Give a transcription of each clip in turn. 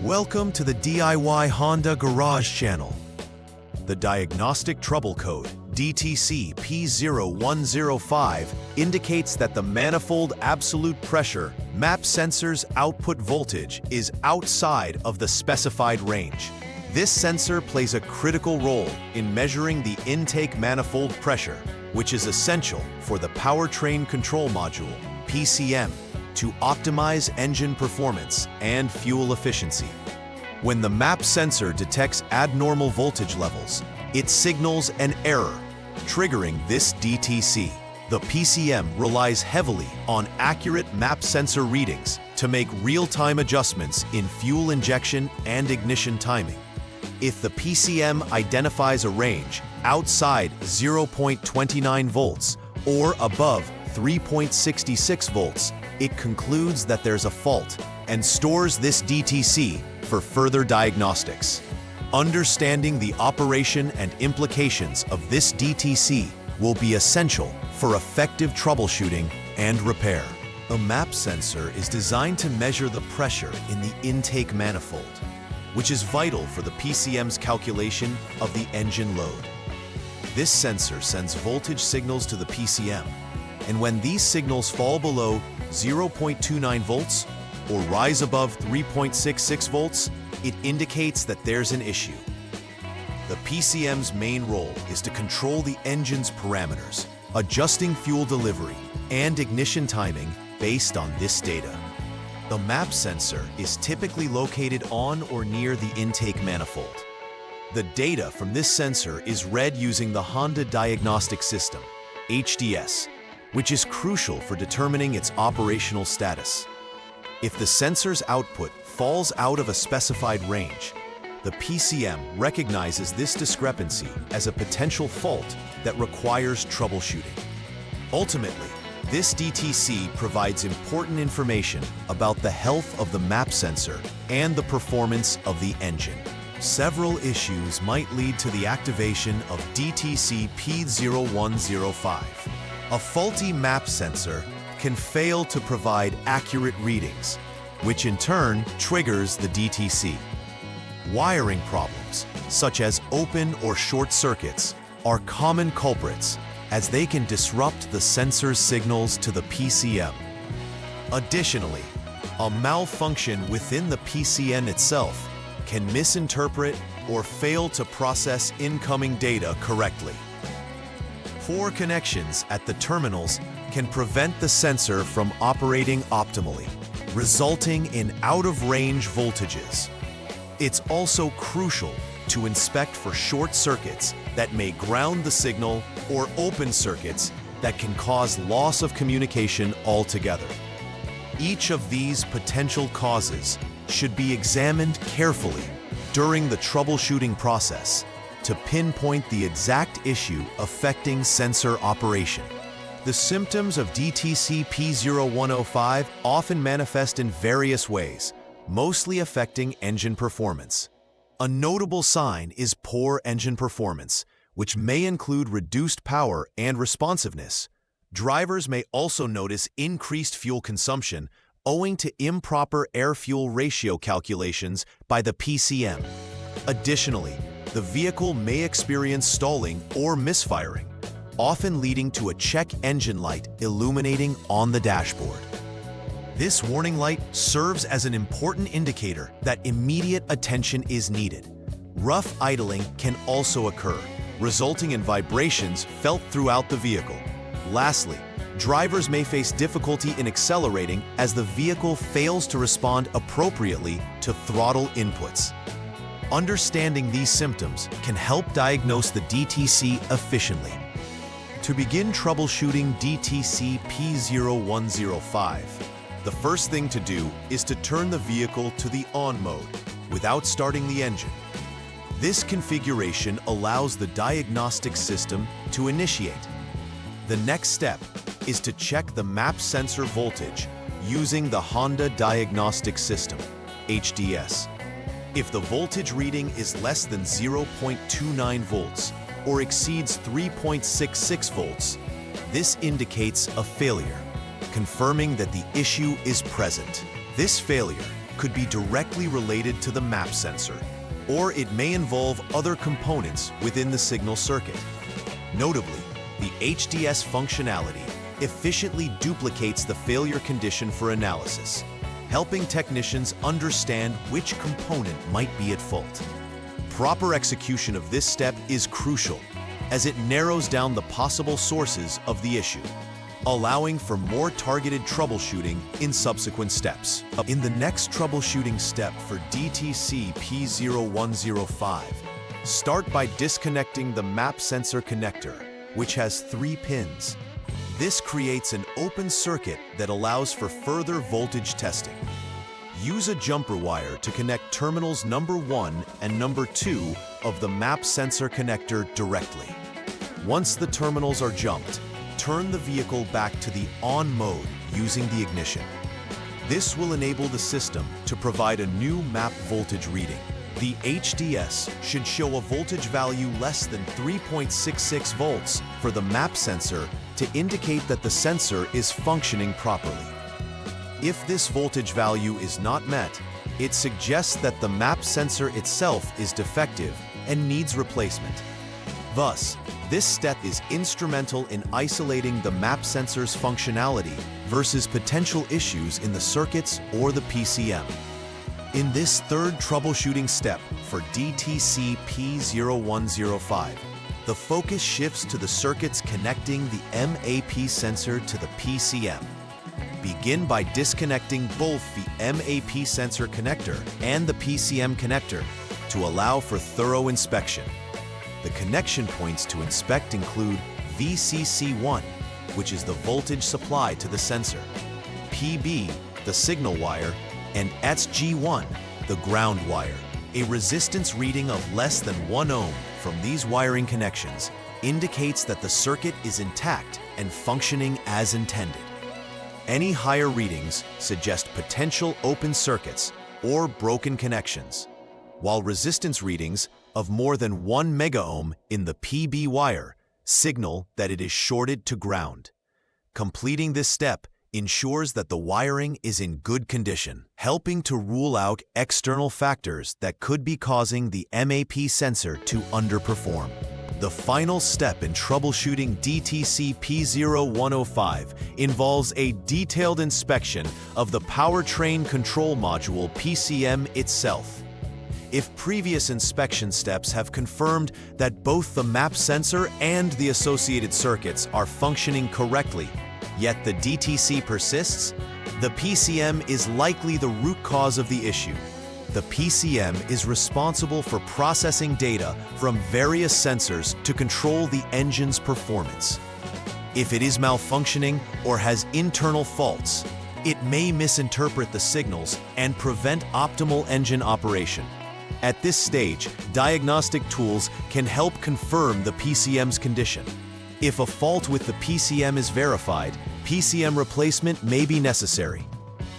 Welcome to the DIY Honda Garage channel. The Diagnostic Trouble Code, DTC P0105, indicates that the Manifold Absolute Pressure MAP sensor's output voltage is outside of the specified range. This sensor plays a critical role in measuring the intake manifold pressure, which is essential for the Powertrain Control Module, PCM, to optimize engine performance and fuel efficiency. When the MAP sensor detects abnormal voltage levels, it signals an error, triggering this DTC. The PCM relies heavily on accurate MAP sensor readings to make real-time adjustments in fuel injection and ignition timing. If the PCM identifies a range outside 0.29 volts or above 3.66 volts, it concludes that there's a fault and stores this DTC for further diagnostics. Understanding the operation and implications of this DTC will be essential for effective troubleshooting and repair. A MAP sensor is designed to measure the pressure in the intake manifold, which is vital for the PCM's calculation of the engine load. This sensor sends voltage signals to the PCM, and when these signals fall below 0.29 volts or rise above 3.66 volts, it indicates that there's an issue. The PCM's main role is to control the engine's parameters, adjusting fuel delivery and ignition timing based on this data. The MAP sensor is typically located on or near the intake manifold. The data from this sensor is read using the Honda Diagnostic System, HDS, which is crucial for determining its operational status. If the sensor's output falls out of a specified range, the PCM recognizes this discrepancy as a potential fault that requires troubleshooting. Ultimately, this DTC provides important information about the health of the MAP sensor and the performance of the engine. Several issues might lead to the activation of DTC P0105. A faulty MAP sensor can fail to provide accurate readings, which in turn triggers the DTC. Wiring problems, such as open or short circuits, are common culprits as they can disrupt the sensor's signals to the PCM. Additionally, a malfunction within the PCM itself can misinterpret or fail to process incoming data correctly. Poor connections at the terminals can prevent the sensor from operating optimally, resulting in out-of-range voltages. It's also crucial to inspect for short circuits that may ground the signal or open circuits that can cause loss of communication altogether. Each of these potential causes should be examined carefully during the troubleshooting process to pinpoint the exact issue affecting sensor operation. The symptoms of DTC P0105 often manifest in various ways, mostly affecting engine performance. A notable sign is poor engine performance, which may include reduced power and responsiveness. Drivers may also notice increased fuel consumption owing to improper air-fuel ratio calculations by the PCM. Additionally, the vehicle may experience stalling or misfiring, often leading to a check engine light illuminating on the dashboard. This warning light serves as an important indicator that immediate attention is needed. Rough idling can also occur, resulting in vibrations felt throughout the vehicle. Lastly, drivers may face difficulty in accelerating as the vehicle fails to respond appropriately to throttle inputs. Understanding these symptoms can help diagnose the DTC efficiently. To begin troubleshooting DTC P0105, the first thing to do is to turn the vehicle to the on mode without starting the engine. This configuration allows the diagnostic system to initiate. The next step is to check the MAP sensor voltage using the Honda Diagnostic System, HDS. If the voltage reading is less than 0.29 volts or exceeds 3.66 volts, this indicates a failure, confirming that the issue is present. This failure could be directly related to the map sensor, or it may involve other components within the signal circuit. Notably, the HDS functionality efficiently duplicates the failure condition for analysis, helping technicians understand which component might be at fault. Proper execution of this step is crucial, as it narrows down the possible sources of the issue, allowing for more targeted troubleshooting in subsequent steps. In the next troubleshooting step for DTC P0105, start by disconnecting the map sensor connector, which has 3 pins. This creates an open circuit that allows for further voltage testing. Use a jumper wire to connect terminals number 1 and number 2 of the map sensor connector directly. Once the terminals are jumped, turn the vehicle back to the on mode using the ignition. This will enable the system to provide a new map voltage reading. The HDS should show a voltage value less than 3.66 volts for the map sensor to indicate that the sensor is functioning properly. If this voltage value is not met, it suggests that the map sensor itself is defective and needs replacement. Thus, this step is instrumental in isolating the map sensor's functionality versus potential issues in the circuits or the PCM. In this third troubleshooting step for DTC P0105, the focus shifts to the circuits connecting the MAP sensor to the PCM. Begin by disconnecting both the MAP sensor connector and the PCM connector to allow for thorough inspection. The connection points to inspect include VCC1, which is the voltage supply to the sensor, PB, the signal wire, and SG1, the ground wire. A resistance reading of less than 1 ohm from these wiring connections indicates that the circuit is intact and functioning as intended. Any higher readings suggest potential open circuits or broken connections, while resistance readings of more than 1 megaohm in the PB wire signal that it is shorted to ground. Completing this step ensures that the wiring is in good condition, helping to rule out external factors that could be causing the MAP sensor to underperform. The final step in troubleshooting DTC P0105 involves a detailed inspection of the powertrain control module PCM itself. If previous inspection steps have confirmed that both the map sensor and the associated circuits are functioning correctly, yet the DTC persists, the PCM is likely the root cause of the issue. The PCM is responsible for processing data from various sensors to control the engine's performance. If it is malfunctioning or has internal faults, it may misinterpret the signals and prevent optimal engine operation. At this stage, diagnostic tools can help confirm the PCM's condition. If a fault with the PCM is verified, PCM replacement may be necessary.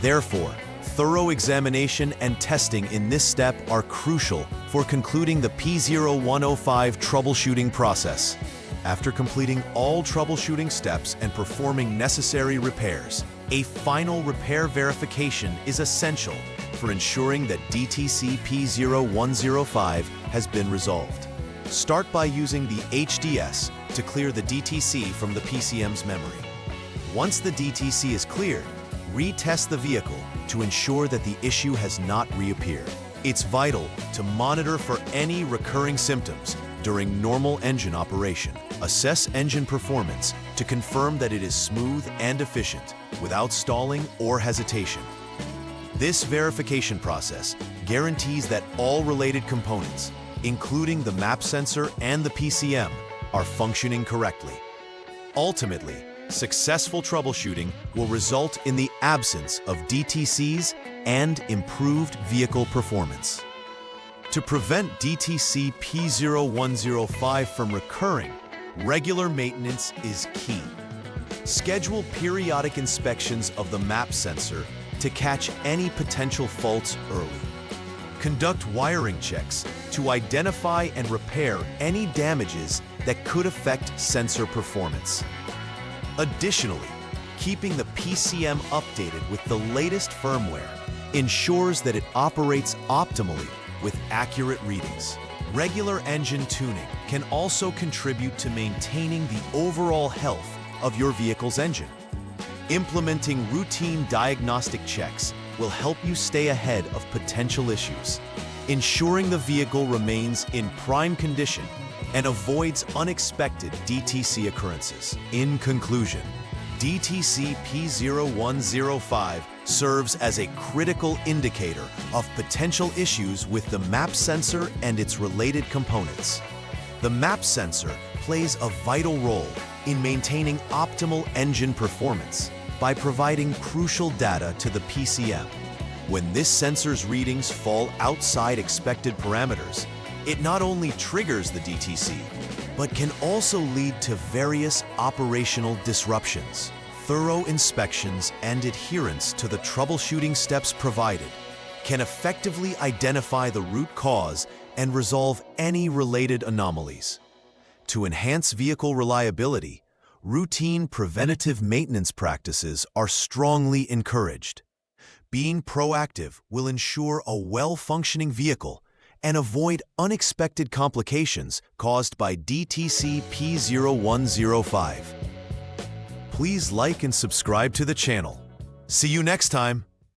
Therefore, thorough examination and testing in this step are crucial for concluding the P0105 troubleshooting process. After completing all troubleshooting steps and performing necessary repairs, a final repair verification is essential for ensuring that DTC P0105 has been resolved. Start by using the HDS to clear the DTC from the PCM's memory. Once the DTC is cleared, retest the vehicle to ensure that the issue has not reappeared. It's vital to monitor for any recurring symptoms during normal engine operation. Assess engine performance to confirm that it is smooth and efficient without stalling or hesitation. This verification process guarantees that all related components, including the map sensor and the PCM, are functioning correctly. Ultimately, successful troubleshooting will result in the absence of DTCs and improved vehicle performance. To prevent DTC P0105 from recurring, regular maintenance is key. Schedule periodic inspections of the map sensor to catch any potential faults early. Conduct wiring checks to identify and repair any damages that could affect sensor performance. Additionally, keeping the PCM updated with the latest firmware ensures that it operates optimally with accurate readings. Regular engine tuning can also contribute to maintaining the overall health of your vehicle's engine. Implementing routine diagnostic checks will help you stay ahead of potential issues, ensuring the vehicle remains in prime condition and avoids unexpected DTC occurrences. In conclusion, DTC P0105 serves as a critical indicator of potential issues with the MAP sensor and its related components. The MAP sensor plays a vital role in maintaining optimal engine performance by providing crucial data to the PCM. When this sensor's readings fall outside expected parameters, it not only triggers the DTC, but can also lead to various operational disruptions. Thorough inspections and adherence to the troubleshooting steps provided can effectively identify the root cause and resolve any related anomalies. To enhance vehicle reliability, routine preventative maintenance practices are strongly encouraged. Being proactive will ensure a well-functioning vehicle and avoid unexpected complications caused by DTC P0105. Please like and subscribe to the channel. See you next time.